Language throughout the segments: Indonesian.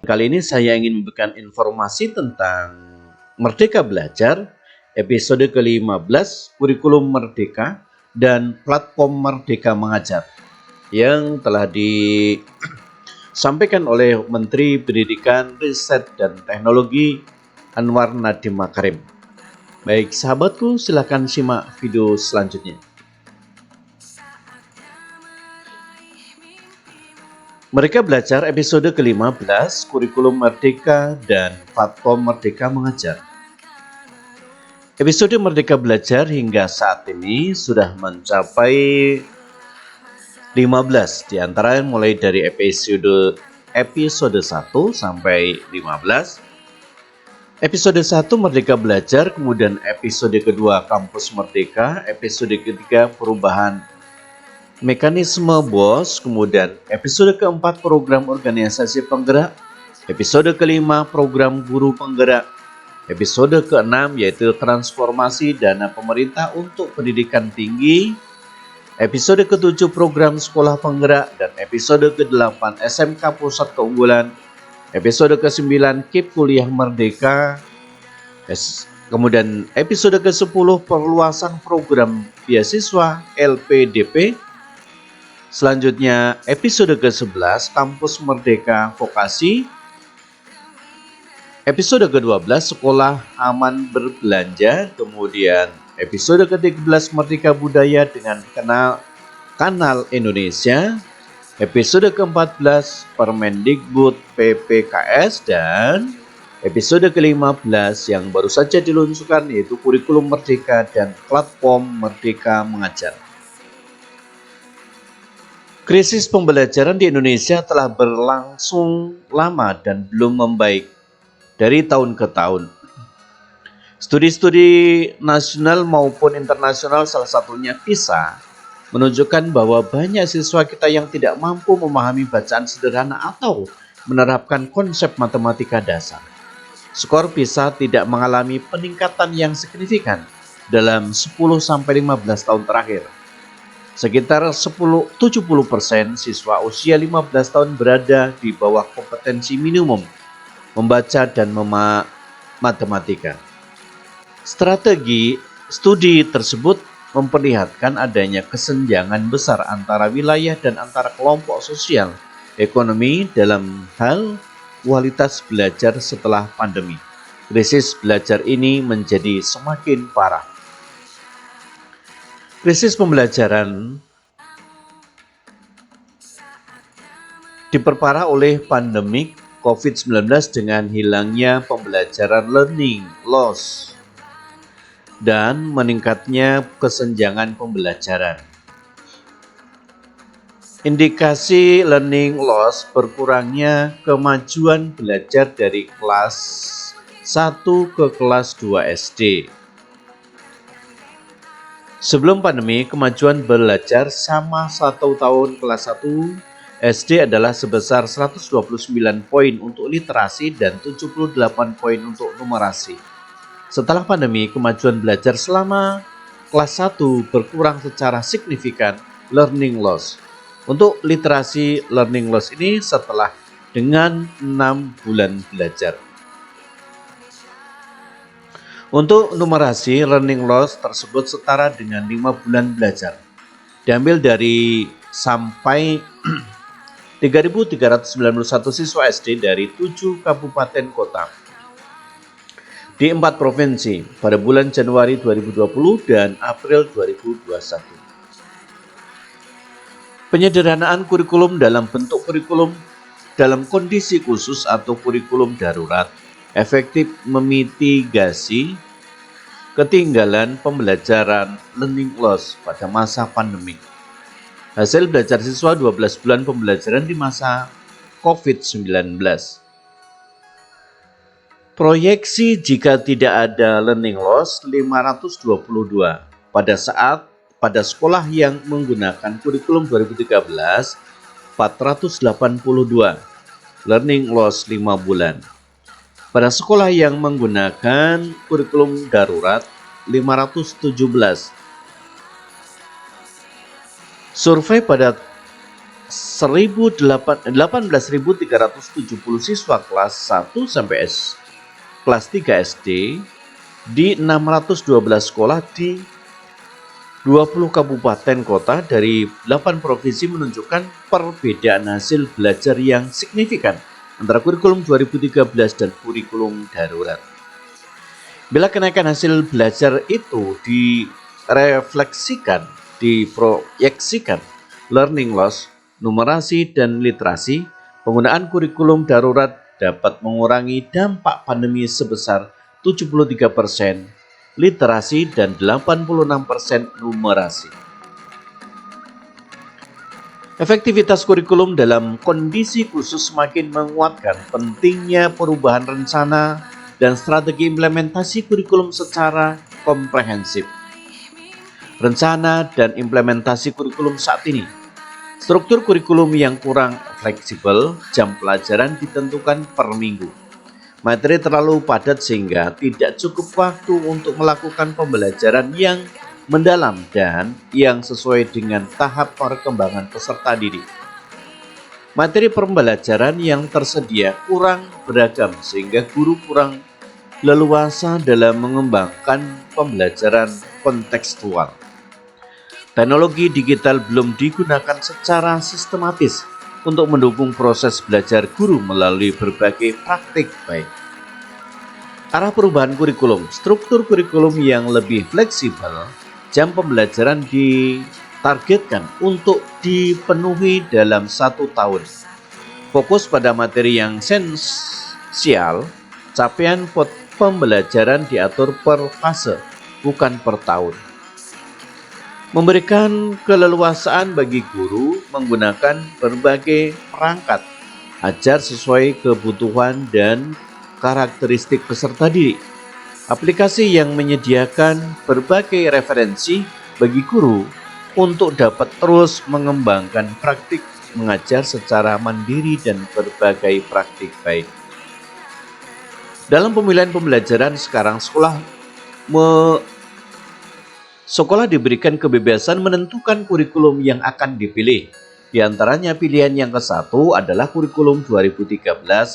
Kali ini saya ingin memberikan informasi tentang Merdeka Belajar, episode ke-15, Kurikulum Merdeka, dan Platform Merdeka Mengajar, yang telah disampaikan oleh Menteri Pendidikan, Riset, dan Teknologi Anwar Nadiem Makarim. Baik, sahabatku, silakan simak video selanjutnya. Merdeka Belajar episode ke-15, Kurikulum Merdeka dan Platform Merdeka Mengajar. Episode Merdeka Belajar hingga saat ini sudah mencapai 15, diantara mulai dari episode 1 sampai 15. Episode 1 Merdeka Belajar, kemudian episode kedua Kampus Merdeka, episode ketiga Perubahan Mekanisme BOS, kemudian episode keempat Program Organisasi Penggerak, episode kelima Program Guru Penggerak, episode keenam yaitu Transformasi Dana Pemerintah untuk Pendidikan Tinggi, episode ketujuh Program Sekolah Penggerak, dan episode ke-8 SMK Pusat Keunggulan, episode ke-9 KIP Kuliah Merdeka, kemudian episode ke-10 Perluasan Program Beasiswa LPDP. Selanjutnya episode ke-11 Kampus Merdeka Vokasi, episode ke-12 Sekolah Aman Berbelanja, kemudian episode ke-13 Merdeka Budaya dengan Kanal Indonesia, episode ke-14 Permendikbud PPKS, dan episode ke-15 yang baru saja diluncurkan yaitu Kurikulum Merdeka dan Platform Merdeka Mengajar. Krisis pembelajaran di Indonesia telah berlangsung lama dan belum membaik dari tahun ke tahun. Studi-studi nasional maupun internasional, salah satunya PISA, menunjukkan bahwa banyak siswa kita yang tidak mampu memahami bacaan sederhana atau menerapkan konsep matematika dasar. Skor PISA tidak mengalami peningkatan yang signifikan dalam 10-15 tahun terakhir. Sekitar 70% siswa usia 15 tahun berada di bawah kompetensi minimum membaca dan matematika. Strategi studi tersebut memperlihatkan adanya kesenjangan besar antara wilayah dan antara kelompok sosial ekonomi dalam hal kualitas belajar setelah pandemi. Krisis belajar ini menjadi semakin parah. Krisis pembelajaran diperparah oleh pandemi COVID-19 dengan hilangnya pembelajaran learning loss dan meningkatnya kesenjangan pembelajaran. Indikasi learning loss berkurangnya kemajuan belajar dari kelas 1 ke kelas 2 SD. Sebelum pandemi, kemajuan belajar sama 1 tahun kelas 1 SD adalah sebesar 129 poin untuk literasi dan 78 poin untuk numerasi. Setelah pandemi, kemajuan belajar selama kelas 1 berkurang secara signifikan, learning loss. Untuk literasi, learning loss ini setelah dengan 6 bulan belajar. Untuk numerasi, learning loss tersebut setara dengan 5 bulan belajar. Diambil dari sampai 3.391 siswa SD dari 7 kabupaten kota di 4 provinsi pada bulan Januari 2020 dan April 2021. Penyederhanaan kurikulum dalam bentuk kurikulum dalam kondisi khusus atau kurikulum darurat efektif memitigasi ketinggalan pembelajaran learning loss pada masa pandemi. Hasil belajar siswa 12 bulan pembelajaran di masa COVID-19. Proyeksi jika tidak ada learning loss 522 pada sekolah yang menggunakan kurikulum 2013 482, learning loss 5 bulan. Pada sekolah yang menggunakan kurikulum darurat 517. Survei pada 18.370 siswa kelas 1 sampai kelas 3 SD di 612 sekolah di 20 kabupaten kota dari 8 provinsi menunjukkan perbedaan hasil belajar yang signifikan antara kurikulum 2013 dan kurikulum darurat. Bila kenaikan hasil belajar itu direfleksikan, diproyeksikan, learning loss, numerasi, dan literasi, penggunaan kurikulum darurat dapat mengurangi dampak pandemi sebesar 73%, literasi, dan 86% numerasi. Efektivitas kurikulum dalam kondisi khusus semakin menguatkan pentingnya perubahan rencana dan strategi implementasi kurikulum secara komprehensif. Rencana dan implementasi kurikulum saat ini. Struktur kurikulum yang kurang fleksibel, jam pelajaran ditentukan per minggu. Materi terlalu padat sehingga tidak cukup waktu untuk melakukan pembelajaran yang mendalam dan yang sesuai dengan tahap perkembangan peserta didik. Materi pembelajaran yang tersedia kurang beragam sehingga guru kurang leluasa dalam mengembangkan pembelajaran kontekstual. Teknologi digital belum digunakan secara sistematis untuk mendukung proses belajar guru melalui berbagai praktik baik. Arah perubahan kurikulum, struktur kurikulum yang lebih fleksibel, jam pembelajaran ditargetkan untuk dipenuhi dalam 1 tahun. Fokus pada materi yang esensial, capaian pembelajaran diatur per fase, bukan per tahun. Memberikan keleluasaan bagi guru menggunakan berbagai perangkat, ajar sesuai kebutuhan dan karakteristik peserta didik. Aplikasi yang menyediakan berbagai referensi bagi guru untuk dapat terus mengembangkan praktik mengajar secara mandiri dan berbagai praktik baik. Dalam pemilihan pembelajaran sekarang, sekolah diberikan kebebasan menentukan kurikulum yang akan dipilih. Di antaranya pilihan yang ke-1 adalah kurikulum 2013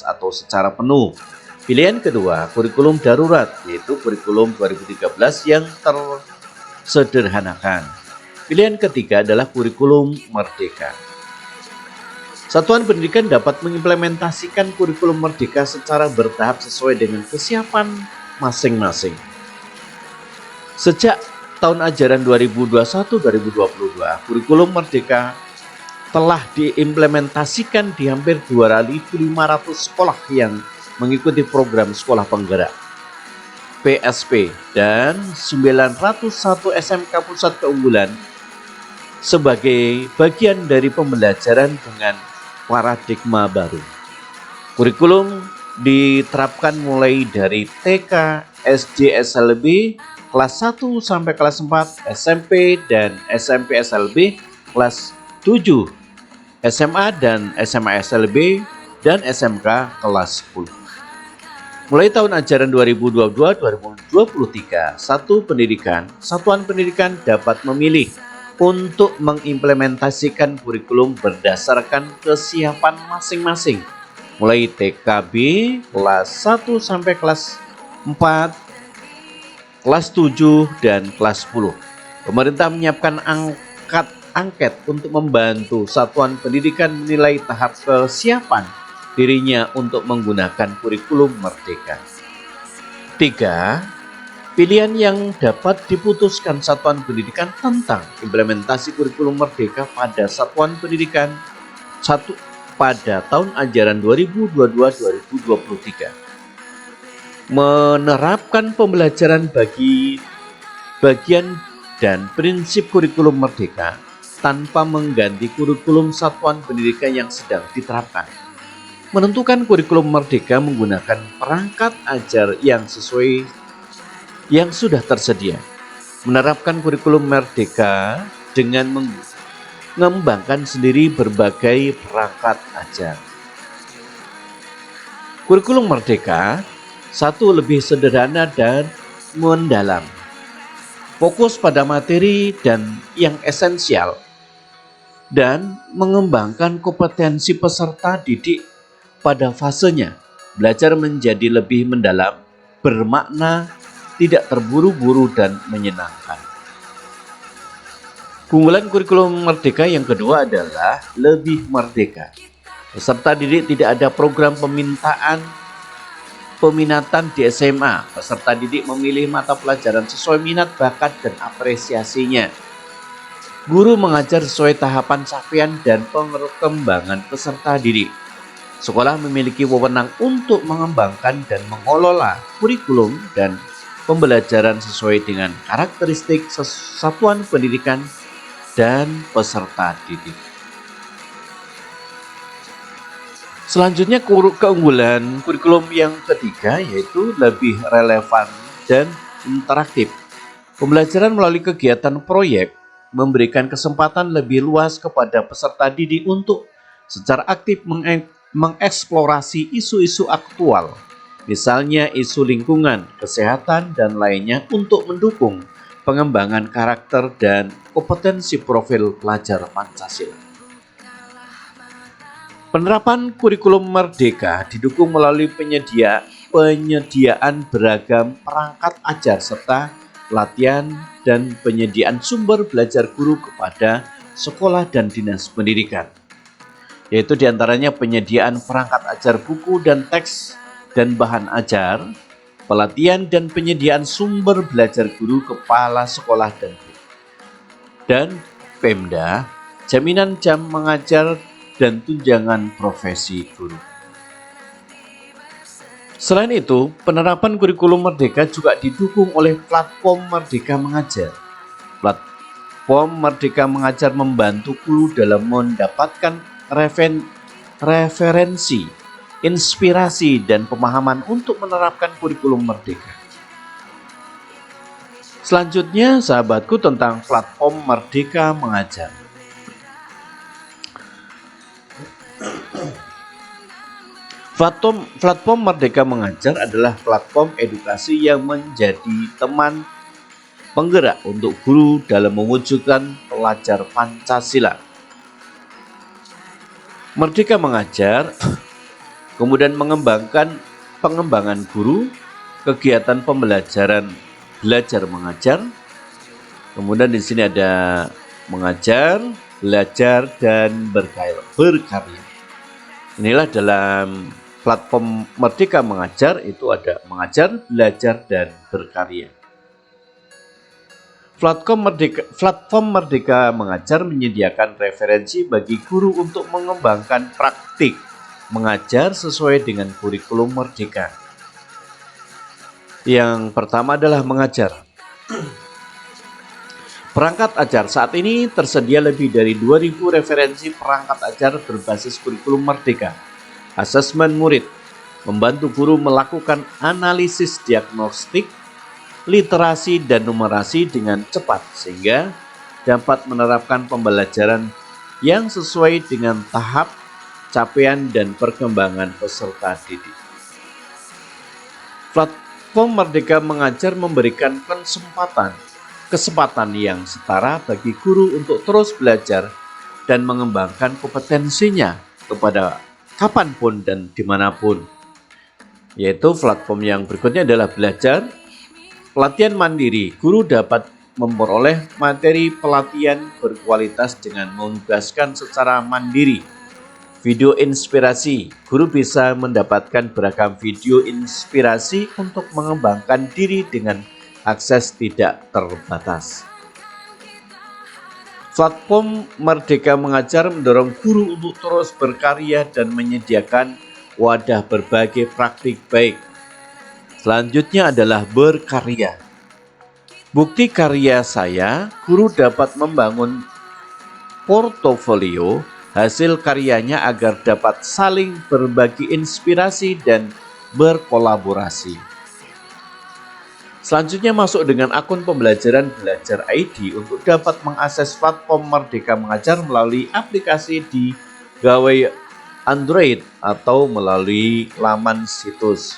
atau secara penuh. Pilihan kedua, kurikulum darurat, yaitu kurikulum 2013 yang tersederhanakan. Pilihan ketiga adalah kurikulum merdeka. Satuan pendidikan dapat mengimplementasikan kurikulum merdeka secara bertahap sesuai dengan kesiapan masing-masing. Sejak tahun ajaran 2021-2022, kurikulum merdeka telah diimplementasikan di hampir 2.500 sekolah yang mengikuti program sekolah penggerak PSP dan 901 SMK pusat keunggulan sebagai bagian dari pembelajaran dengan paradigma baru. Kurikulum diterapkan mulai dari TK, SD, SLB, kelas 1 sampai kelas 4, SMP dan SMP SLB, kelas 7, SMA dan SMA SLB, dan SMK kelas 10. Mulai tahun ajaran 2022-2023, satuan pendidikan dapat memilih untuk mengimplementasikan kurikulum berdasarkan kesiapan masing-masing, mulai TKB kelas 1 sampai kelas 4, kelas 7, dan kelas 10. Pemerintah menyiapkan angket untuk membantu satuan pendidikan menilai tahap kesiapan dirinya untuk menggunakan kurikulum merdeka. 3. Pilihan yang dapat diputuskan satuan pendidikan tentang implementasi kurikulum merdeka pada satuan pendidikan pada tahun ajaran 2022-2023. Menerapkan pembelajaran bagi bagian dan prinsip kurikulum merdeka tanpa mengganti kurikulum satuan pendidikan yang sedang diterapkan. Menentukan kurikulum merdeka menggunakan perangkat ajar yang sesuai yang sudah tersedia. Menerapkan kurikulum merdeka dengan mengembangkan sendiri berbagai perangkat ajar. Kurikulum merdeka 1. Lebih sederhana dan mendalam. Fokus pada materi dan yang esensial. dan mengembangkan kompetensi peserta didik pada fasenya. Belajar menjadi lebih mendalam, bermakna, tidak terburu-buru dan menyenangkan. Keunggulan kurikulum merdeka yang kedua adalah lebih merdeka. Peserta didik tidak ada program peminatan di SMA. Peserta didik memilih mata pelajaran sesuai minat, bakat, dan apresiasinya. Guru mengajar sesuai tahapan capaian dan perkembangan peserta didik. Sekolah memiliki wewenang untuk mengembangkan dan mengelola kurikulum dan pembelajaran sesuai dengan karakteristik satuan pendidikan dan peserta didik. Selanjutnya keunggulan kurikulum yang ketiga yaitu lebih relevan dan interaktif. Pembelajaran melalui kegiatan proyek memberikan kesempatan lebih luas kepada peserta didik untuk secara aktif mengeksplorasi isu-isu aktual, misalnya isu lingkungan, kesehatan, dan lainnya untuk mendukung pengembangan karakter dan kompetensi profil pelajar Pancasila. Penerapan kurikulum merdeka didukung melalui penyediaan beragam perangkat ajar serta pelatihan dan penyediaan sumber belajar guru kepada sekolah dan dinas pendidikan, yaitu diantaranya penyediaan perangkat ajar buku dan teks dan bahan ajar, pelatihan dan penyediaan sumber belajar guru kepala sekolah dan Pemda, jaminan jam mengajar dan tunjangan profesi guru. Selain itu, penerapan kurikulum merdeka juga didukung oleh platform Merdeka Mengajar. Platform Merdeka Mengajar membantu guru dalam mendapatkan referensi, inspirasi, dan pemahaman untuk menerapkan kurikulum merdeka. Selanjutnya, sahabatku, tentang platform Merdeka Mengajar. Platform Merdeka Mengajar adalah platform edukasi yang menjadi teman penggerak untuk guru dalam mewujudkan pelajar Pancasila. Merdeka Mengajar kemudian pengembangan guru, kegiatan pembelajaran belajar mengajar. Kemudian di sini ada mengajar, belajar, dan berkarya. Inilah dalam platform Merdeka Mengajar, itu ada mengajar, belajar, dan berkarya. Platform Merdeka Mengajar menyediakan referensi bagi guru untuk mengembangkan praktik mengajar sesuai dengan kurikulum merdeka. Yang pertama adalah mengajar. Perangkat ajar saat ini tersedia lebih dari 2.000 referensi perangkat ajar berbasis kurikulum merdeka. Asesmen murid membantu guru melakukan analisis diagnostik, literasi, dan numerasi dengan cepat sehingga dapat menerapkan pembelajaran yang sesuai dengan tahap, capaian, dan perkembangan peserta didik. Platform Merdeka Mengajar memberikan kesempatan yang setara bagi guru untuk terus belajar dan mengembangkan kompetensinya kepada kapanpun dan dimanapun. Yaitu platform yang berikutnya adalah belajar. Pelatihan mandiri, guru dapat memperoleh materi pelatihan berkualitas dengan menugaskan secara mandiri. Video inspirasi, guru bisa mendapatkan beragam video inspirasi untuk mengembangkan diri dengan akses tidak terbatas. Platform Merdeka Mengajar mendorong guru untuk terus berkarya dan menyediakan wadah berbagai praktik baik. Selanjutnya adalah berkarya. Bukti karya saya, guru dapat membangun portofolio hasil karyanya agar dapat saling berbagi inspirasi dan berkolaborasi. Selanjutnya masuk dengan akun pembelajaran Belajar ID untuk dapat mengakses platform Merdeka Mengajar melalui aplikasi di gawai Android atau melalui laman situs.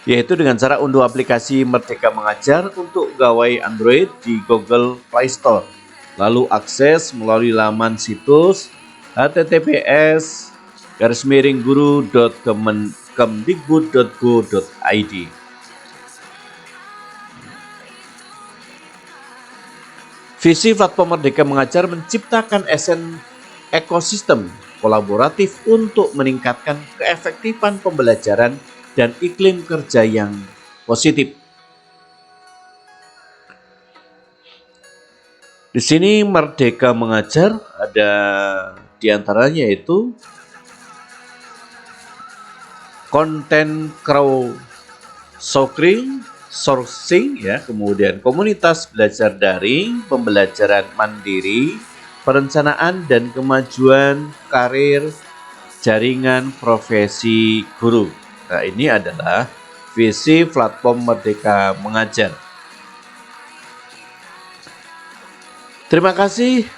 Yaitu dengan cara unduh aplikasi Merdeka Mengajar untuk gawai Android di Google Play Store. Lalu akses melalui laman situs https://guru.kemdikbud.go.id. Visi Platform Merdeka Mengajar menciptakan ekosistem kolaboratif untuk meningkatkan keefektifan pembelajaran dan iklim kerja yang positif. Di sini Merdeka Mengajar ada diantaranya yaitu konten crowdsourcing, ya, kemudian komunitas belajar daring, pembelajaran mandiri, perencanaan dan kemajuan karir, jaringan profesi guru. Nah, ini adalah visi Platform Merdeka Mengajar. Terima kasih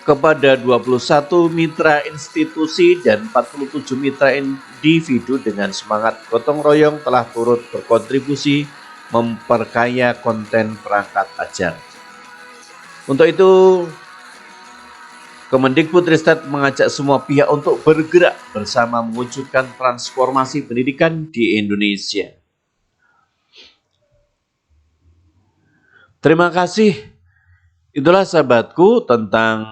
kepada 21 mitra institusi dan 47 mitra individu dengan semangat gotong royong telah turut berkontribusi memperkaya konten perangkat ajar. Untuk itu, Kemendikbudristek mengajak semua pihak untuk bergerak bersama mewujudkan transformasi pendidikan di Indonesia. Terima kasih. Itulah sahabatku tentang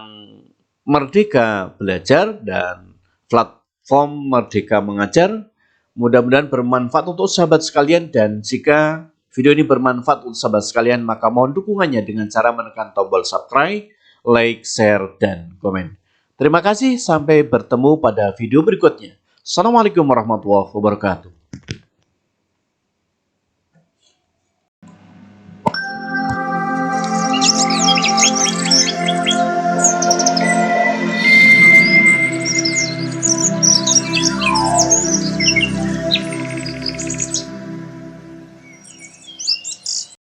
Merdeka Belajar dan Platform Merdeka Mengajar. Mudah-mudahan bermanfaat untuk sahabat sekalian, dan jika video ini bermanfaat untuk sahabat sekalian, maka mohon dukungannya dengan cara menekan tombol subscribe, like, share, dan komen. Terima kasih, sampai bertemu pada video berikutnya. Assalamualaikum warahmatullahi wabarakatuh.